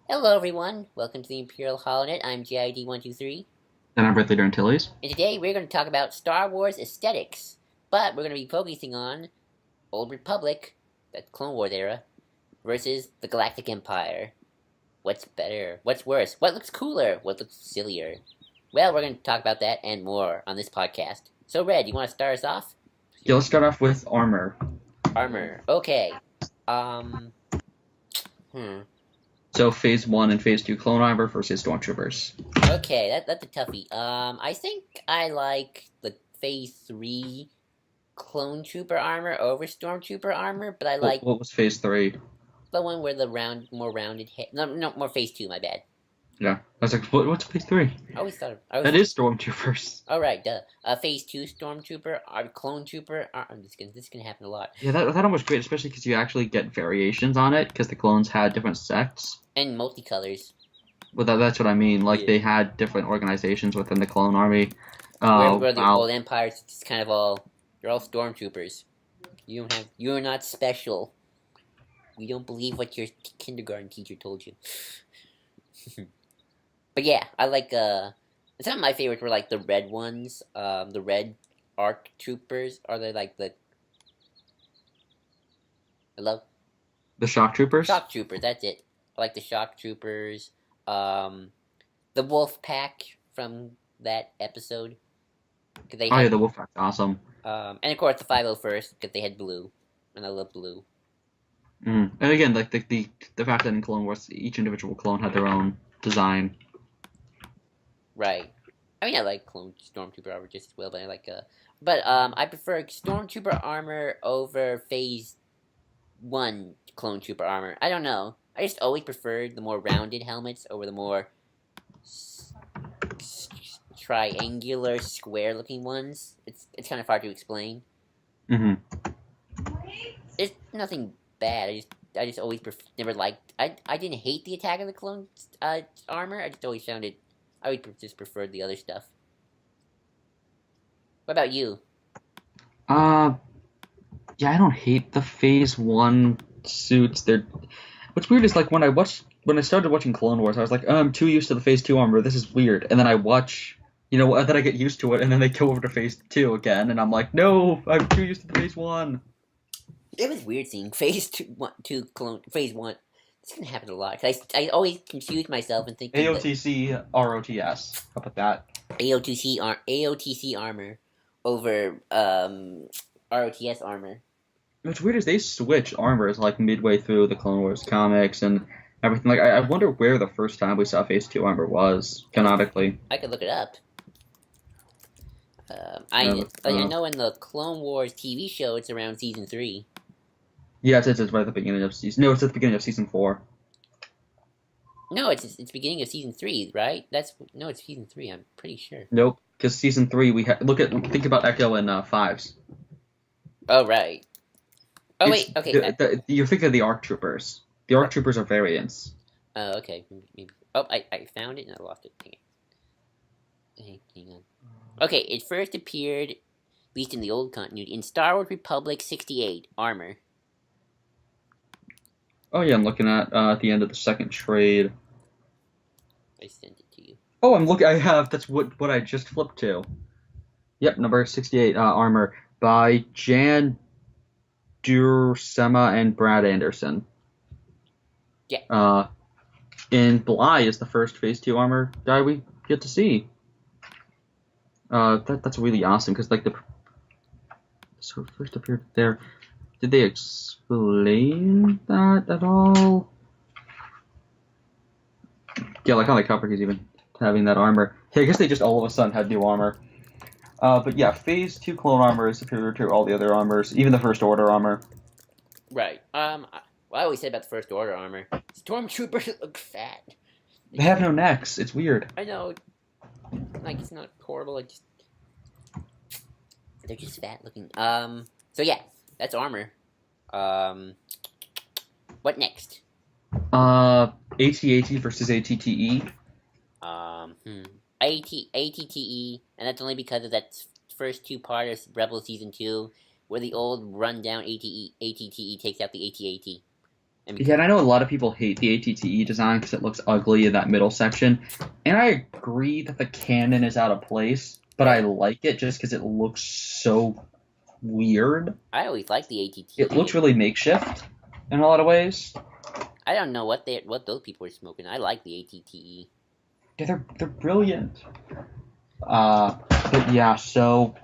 Hello everyone, welcome to the Imperial HoloNet. I'm GID123, And I'm Bradley Antilles. and today we're going to talk about Star Wars aesthetics, but we're going to be focusing on Old Republic, that Clone Wars era, versus the Galactic Empire. What's better? What's worse? What looks cooler? What looks sillier? Well, we're going to talk about that and more on this podcast. So Red, you want to start us off? Yeah, let's start off with armor. Armor. Okay. Um, hmm. So Phase 1 and Phase 2 clone armor versus Stormtroopers. Okay, that's a toughie. I think I like the Phase 3 Clone Trooper armor over Stormtrooper armor, but I What, like what was Phase 3? the one where the more rounded head. No, no, more Phase 2. My bad. Yeah. I was like, what's Phase 3? I always thought I was. That is Stormtroopers. All right, duh. Phase 2 Stormtrooper, Clone Trooper. This is gonna happen a lot. Yeah, that one was great, especially because you actually get variations on it, because the clones had different sects. And multicolors. Well, that's what I mean. Like, Yeah. they had different organizations within the clone army. Where the Wow. old Empire's just kind of all. You're all Stormtroopers. You don't have. You're not special. We don't believe what your kindergarten teacher told you. But yeah, I like some of my favorites were like the red ones. The red ARC troopers. Are they like the hello? The Shock Troopers? Shock troopers, that's it. I like the shock troopers. Um the wolf pack from that episode. Cause they Oh, yeah, had the Wolfpack's awesome. and of course the 501st because they had blue. And I love blue. And again, like the fact that in Clone Wars, each individual clone had their own design. Right. I mean I like clone stormtrooper armor just as well, but I like I prefer stormtrooper armor over phase one clone trooper armor. I don't know. I just always preferred the more rounded helmets over the more triangular, square-looking ones. It's kind of hard to explain. hmm It's nothing bad. I just always never liked. I didn't hate the Attack of the Clones armor. I just always found it. I would just preferred the other stuff. What about you? Uh, yeah, I don't hate the Phase One suits. They're what's weird is like when I started watching Clone Wars, I was like, oh, I'm too used to the Phase Two armor. This is weird. And then I watch, then I get used to it, and then they go over to Phase Two again, and I'm like, no, I'm too used to the Phase One. It was weird seeing phase one. This can happen a lot. I always confuse myself and thinking that AOTC ROTS. How about that? AOTC armor over ROTS armor. What's weird is they switch armors like midway through the Clone Wars comics and everything. Like, I wonder where the first time we saw Phase Two armor was canonically. I could look it up. I know in the Clone Wars TV show it's around season 3. Yeah, it's right at the beginning of season. No, it's at the beginning of season 4. No, it's beginning of season 3, right? It's season 3. I'm pretty sure. Nope, because season 3 think about Echo and Fives. Oh right. Oh It's wait. Okay. you think of the ARC Troopers. The ARC Troopers are variants. Oh okay. Maybe. Oh, I found it and I lost it. Hang on. Okay, it first appeared, at least in the old continuity, in Star Wars Republic 68 armor. Oh yeah, I'm looking at the end of the second trade. I sent it to you. Oh, I'm looking. I have. That's what I just flipped to. Yep, number 68 armor by Jan Duursema and Brad Anderson. Yeah. And Bly is the first Phase 2 armor guy we get to see. That's really awesome because like so it first appeared there. Did they explain that at all? Yeah, like on the cover he's even having that armor. Yeah, I guess they just all of a sudden had new armor. But yeah, Phase 2 clone armor is superior to all the other armors, even the First Order armor. Right. I always said about the First Order armor. Stormtroopers look fat. They have no necks. It's weird. I know. Like, it's not horrible. They're just fat looking. So yeah, that's armor. What next? AT-AT versus ATTE. ATTE, and that's only because of that first two parts of Rebel Season 2, where the old rundown ATTE takes out the AT-AT. And Yeah, and I know a lot of people hate the ATTE design because it looks ugly in that middle section. And I agree that the cannon is out of place, but I right. like it just because it looks so weird. I always liked the It looks ATTE. really makeshift in a lot of ways. I don't know what those people were smoking. I like the ATTE. Yeah, they're brilliant. But yeah, so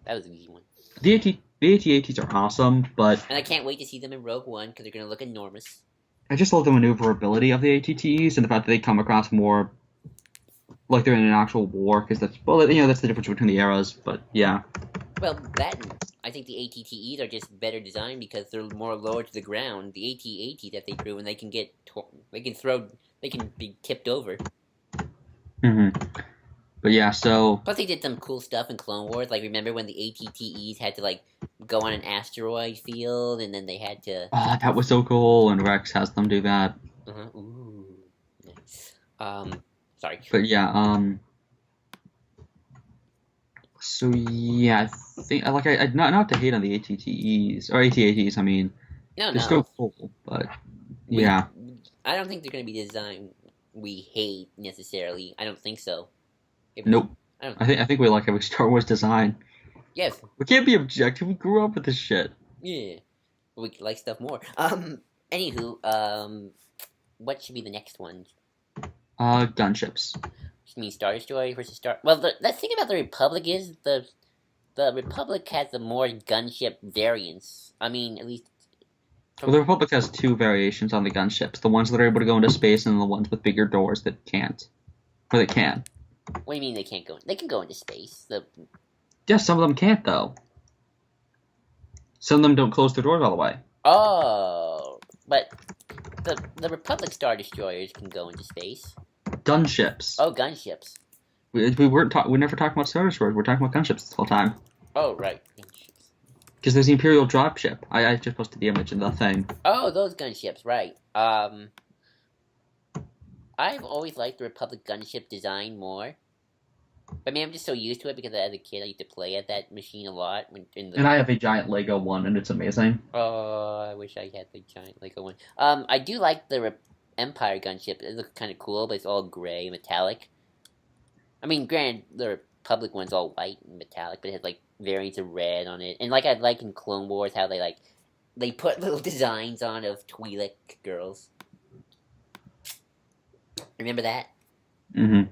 That was an easy one. the AT-ATs are awesome, but And I can't wait to see them in Rogue One because they're gonna look enormous. I just love the maneuverability of the ATTEs and the fact that they come across more like they're in an actual war, because that's, well, that's the difference between the eras. But yeah, Well, I think the ATTEs are just better designed because they're more lower to the ground. The AT-AT that they grew, and they can they can be tipped over. hmm but yeah, so Plus, they did some cool stuff in Clone Wars. Like, remember when the ATTEs had to like go on an asteroid field, and then they had to. that was so cool, and Rex has them do that. Ooh. Nice. Sorry. But yeah, so yeah, I think I not to hate on the ATTEs or AT-ATs. I mean, No, they're still no. cool, but We. yeah, I don't think they're gonna be designed we hate necessarily. I don't think so. If we, nope. I don't. I think we like every Star Wars design. Yes. We can't be objective. We grew up with this shit. Yeah. We like stuff more. Anywho, what should be the next one? Gunships. You mean Star Destroyer versus Star? Well, the thing about the Republic is the Republic has the more gunship variants. I mean, at least Well, the Republic has two variations on the gunships: the ones that are able to go into space, and the ones with bigger doors that can't, or that can. what do you mean they can't go? They can go into space. Yeah, some of them can't though. Some of them don't close their doors all the way. But the Republic Star Destroyers can go into space. Gunships. Oh, gunships. We never talking about Star Destroyers. We're talking about gunships this whole time. Oh, right, gunships. Because there's the Imperial dropship. I just posted the image in the thing. Oh, those gunships, right. I've always liked the Republic gunship design more. But maybe I'm just so used to it because as a kid I used to play at that machine a lot. And I have a giant Lego one, and it's amazing. Oh, I wish I had the giant Lego one. I do like the Empire gunship. It looks kind of cool, but it's all gray, metallic. I mean, granted, the Republic one's all white and metallic, but it has like variants of red on it. And like I like in Clone Wars how they put little designs on of Twi'lek girls. Remember that? Mm-hmm.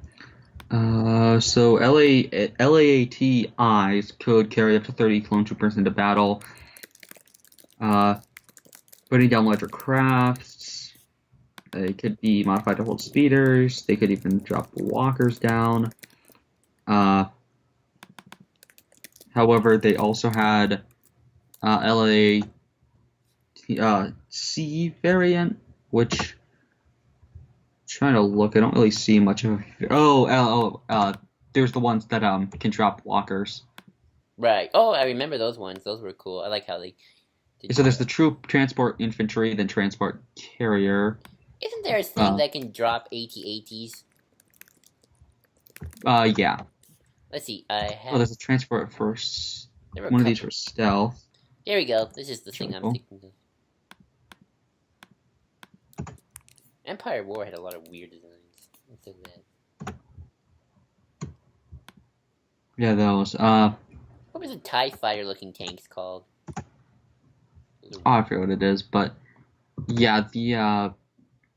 So LAATIs could carry up to 30 clone troopers into battle. Putting down larger crafts. They could be modified to hold speeders. They could even drop walkers down. However, they also had LAC variant, which, trying to look, I don't really see much of. There's the ones that can drop walkers. Right. Oh, I remember those ones. Those were cool. I like how they did So there's that. the troop transport infantry, then transport carrier. Isn't there a thing that can drop AT-ATs? Yeah. Let's see. I have. Oh, there's a transport for one of these for stealth. Here we go. This is the thing I'm Cool. thinking of. Empire War had a lot of weird designs. Let's do that. Yeah, those. What was the TIE fighter looking tanks called? I forget what it is, but yeah, the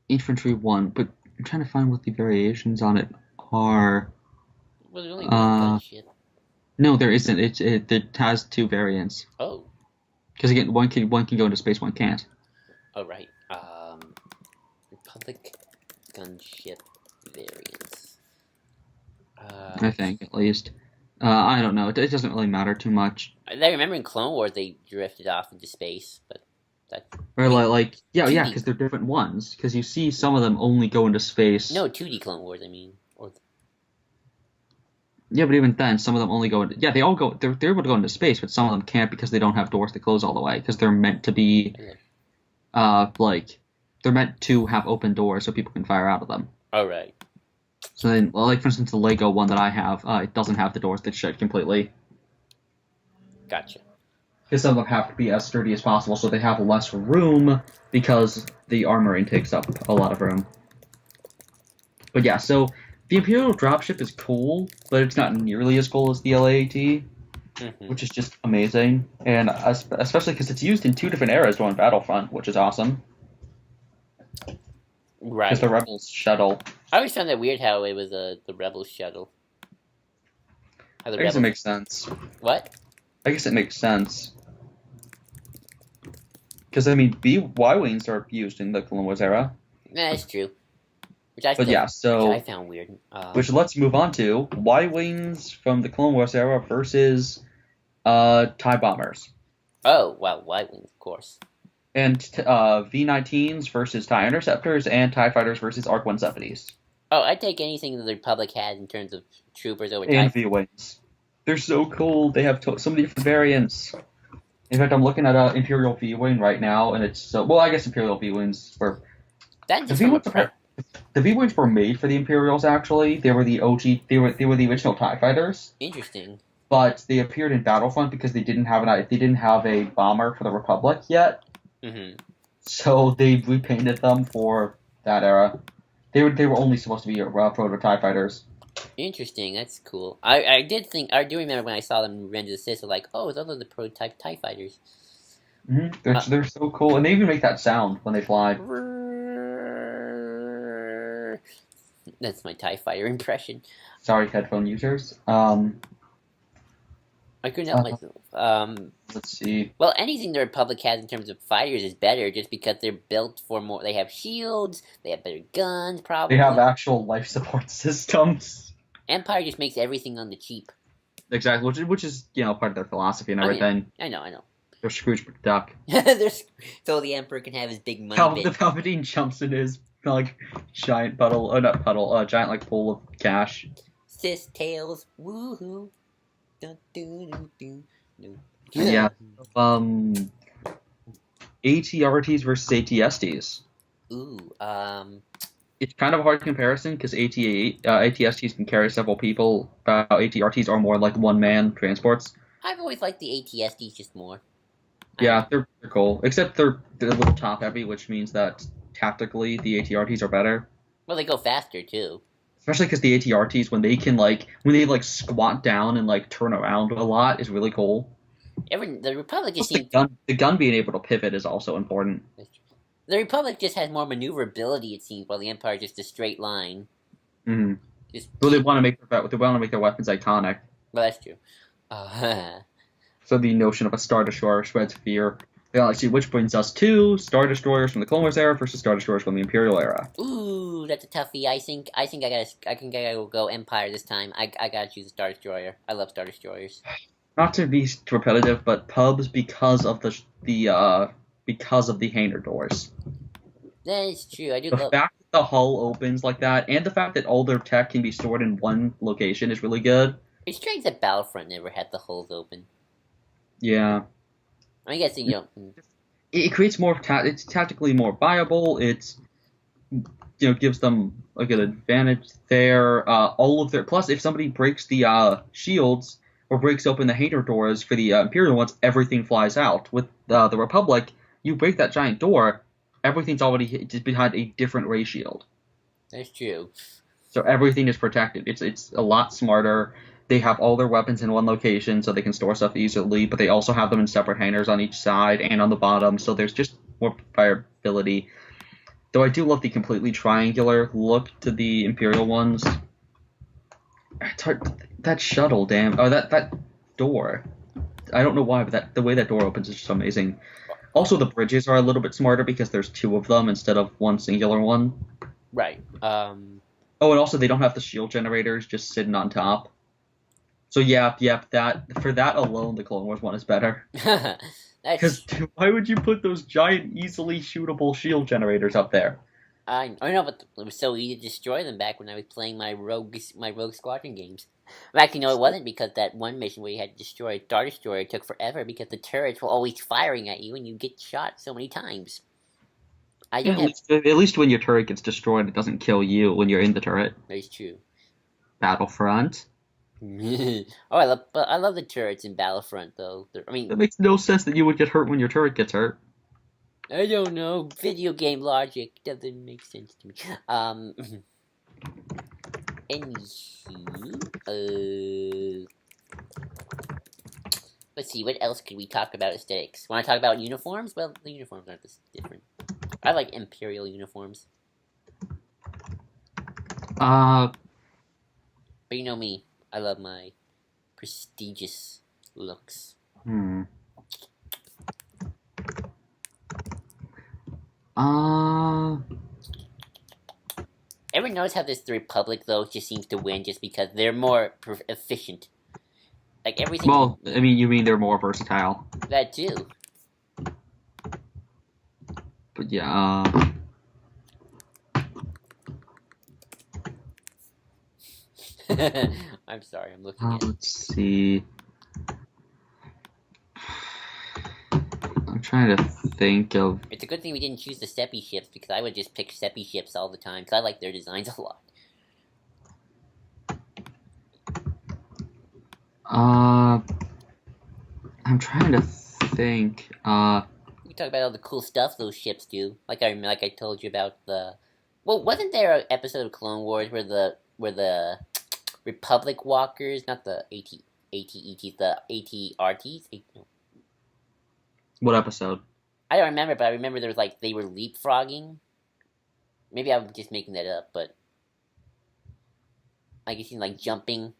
infantry one. But I'm trying to find what the variations on it are. Well, there's only one gunship. No, there isn't. It has two variants. Oh. Because again, one can go into space, one can't. Oh, right. Republic gunship variants. I think, at least. I don't know. It doesn't really matter too much. I remember in Clone Wars they drifted off into space, but that's... Or like yeah, 2D. because they're different ones. Because you see some of them only go into space. No, 2D Clone Wars, I mean. Yeah, but even then, some of them only go into... Yeah, they all go... They're able to go into space, but some of them can't because they don't have doors that close all the way. Because they're meant to be... They're meant to have open doors so people can fire out of them. Oh, right. So then, like, for instance, the Lego one that I have, it doesn't have the doors that shut completely. Gotcha. because some of them have to be as sturdy as possible, so they have less room because the armoring takes up a lot of room. But yeah, so the Imperial dropship is cool, but it's not nearly as cool as the LAAT, Mm-hmm. which is just amazing, and especially because it's used in 2 different eras during Battlefront, which is awesome. Because Right. the Rebels shuttle, I always found that weird how it was the Rebels shuttle. How the I guess it Rebels. makes sense. What? I guess it makes sense. Because, I mean, Y-Wings are used in the Clone Wars era. Nah, that's true. But yeah, Which I so, found weird. which let's move on to Y-Wings from the Clone Wars era versus TIE Bombers. Oh, well, White Wings, of course. And V-19s versus TIE Interceptors, and TIE Fighters versus ARC-170s. Oh, I'd take anything that the Republic has in terms of troopers over And TIE. V-Wings. They're so cool. They have so many different variants. In fact, I'm looking at Imperial V-Wing right now, and it's so... Well, I guess Imperial V-Wings were... That's The just from a V-Wings pre. the V-Wings were made for the Imperials, actually. They were the OG... They were the original TIE Fighters. Interesting. But they appeared in Battlefront because they didn't have a bomber for the Republic yet. Mm-hmm. So they repainted them for that era. They were only supposed to be proto TIE Fighters. Interesting. That's cool. I do remember when I saw them in Revenge of the Sith, like, oh, those are the prototype TIE fighters. They're so cool, and they even make that sound when they fly. That's my TIE fighter impression. Sorry, headphone users. I couldn't help myself. Let's see. Well, anything the Republic has in terms of fighters is better, just because they're built for more. They have shields. They have better guns, probably. They have actual life support systems. Empire just makes everything on the cheap. Exactly, which is part of their philosophy and Oh, yeah. everything. I know. They're Scrooge McDuck. So the Emperor can have his big money The bin. Palpatine jumps in his giant puddle, not puddle, giant pool of cash. Sis tails, woohoo. Dun, dun, dun, dun, dun. Yeah. ATRTs versus ATSTs. Ooh, It's kind of a hard comparison because ATSTs can carry several people. ATRTs are more like one-man transports. I've always liked the ATSDs just more. Yeah, they're cool. Except they're a little top-heavy, which means that tactically the ATRTs are better. Well, they go faster too. Especially because the ATRTs, when they squat down and turn around a lot, is really cool. The Republic just Plus seems. the gun being able to pivot is also important. The Republic just has more maneuverability, it seems, while the Empire is just a straight line. Mm-hmm. Just. Well, they want to make their weapons iconic. Well, that's true. So the notion of a Star Destroyer spreads fear. Which brings us to Star Destroyers from the Clone Wars era versus Star Destroyers from the Imperial era. Ooh, that's a toughie. I think I gotta go Empire this time. I gotta choose a Star Destroyer. I love Star Destroyers. Not to be repetitive, but pubs because of the hangar doors. That is true. I do The love. fact that the hull opens like that, and the fact that all their tech can be stored in one location is really good. It's strange that Battlefront never had the holes open. Yeah. I'm guessing you don't. It creates more. It's tactically more viable. It's gives them a good advantage there. Plus, if somebody breaks the shields or breaks open the hangar doors for the Imperial ones, everything flies out. With the Republic, you break that giant door, everything's already just behind a different ray shield. That's true. So everything is protected. It's a lot smarter. They have all their weapons in one location so they can store stuff easily, but they also have them in separate hangars on each side and on the bottom, so there's just more fireability. Though I do love the completely triangular look to the Imperial ones. It's hard. That shuttle, damn. Oh, that door. I don't know why, but the way that door opens is just amazing. Also, the bridges are a little bit smarter because there's 2 of them instead of one singular one. Right. Oh, and also they don't have the shield generators just sitting on top. So yeah, for that alone, the Clone Wars one is better. Because why would you put those giant, easily shootable shield generators up there? I know, but it was so easy to destroy them back when I was playing my Rogue Squadron games. Actually, no, it wasn't, because that one mission where you had to destroy a Star Destroyer took forever because the turrets were always firing at you and you get shot so many times. At least when your turret gets destroyed, it doesn't kill you when you're in the turret. That's true. Battlefront. But I love the turrets in Battlefront though. I mean, That makes no sense that you would get hurt when your turret gets hurt. I don't know. Video game logic doesn't make sense to me. Anywho, let's see. What else could we talk about aesthetics? Want to talk about uniforms? Well, the uniforms aren't this different. I like Imperial uniforms, Uh, but you know me. I love my prestigious looks. hmm. Uh, Everyone knows how the Republic though just seems to win just because they're more efficient. Like everything. well, I mean, you mean they're more versatile. That too. But yeah, I'm sorry. I'm looking at. let's see. I'm trying to think of. It's a good thing we didn't choose the Seppi ships because I would just pick Seppi ships all the time because I like their designs a lot. I'm trying to think. We talk about all the cool stuff those ships do. Like I told you about the. Well, wasn't there an episode of Clone Wars where the Republic walkers, not the AT-ATs, the AT-RTs? No. What episode? I don't remember, but I remember there was like they were leapfrogging. Maybe I'm just making that up, but like you seen like jumping.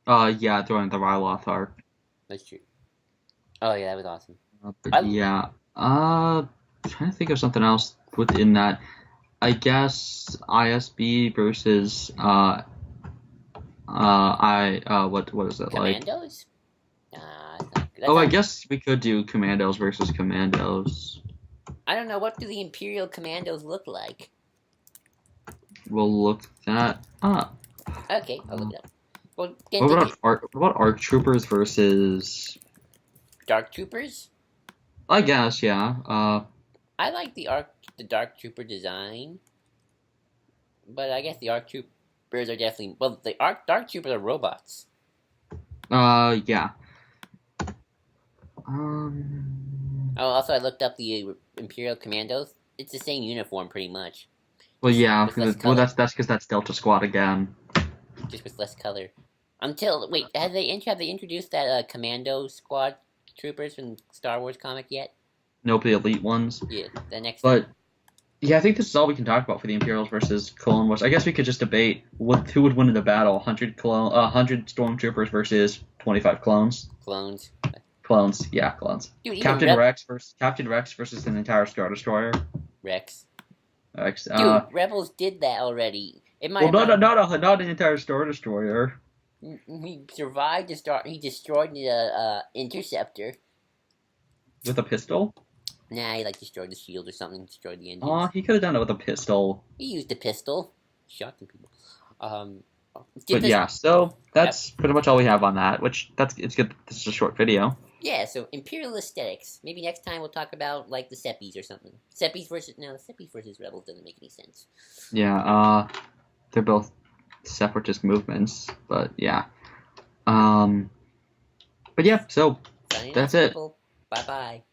Yeah, during the Ryloth arc. That's true. Oh yeah, that was awesome. But yeah, trying to think of something else within that. I guess ISB versus what is it like? Commandos? Oh, I guess we could do Commandos versus Commandos. I don't know. What do the Imperial Commandos look like? We'll look that up. Okay, I'll look it up. Well, what about ARC Troopers versus Dark Troopers? I guess, yeah. I like the Dark Trooper design, but I guess the ARC Troopers are definitely the Dark Troopers are robots. Yeah. Oh, also I looked up the Imperial Commandos. It's the same uniform, pretty much. Well, yeah. Well, that's because that's Delta Squad again. Just with less color. Wait, have they introduced that Commando Squad troopers from Star Wars comic yet? Nope, the elite ones. Yeah, the next. But yeah, I think this is all we can talk about for the Imperials versus Clone Wars. I guess we could just debate who would win in the battle: 100 Stormtroopers versus 25 clones. Clones. Clones, yeah, clones. Dude, Captain Rex versus an entire Star Destroyer. Rex. Dude, Rebels did that already. Not an entire Star Destroyer. He survived He destroyed the interceptor with a pistol. Nah, he destroyed the shield or something. Destroyed the engines. He could have done it with a pistol. He used a pistol. Shot some people. But yeah, so that's pretty much all we have on that. It's good. This is a short video. Yeah, so Imperial aesthetics. Maybe next time we'll talk about the Seppis or something. Seppis versus Rebels doesn't make any sense. Yeah, they're both separatist movements, but yeah. But yeah, so that's it. Bye bye.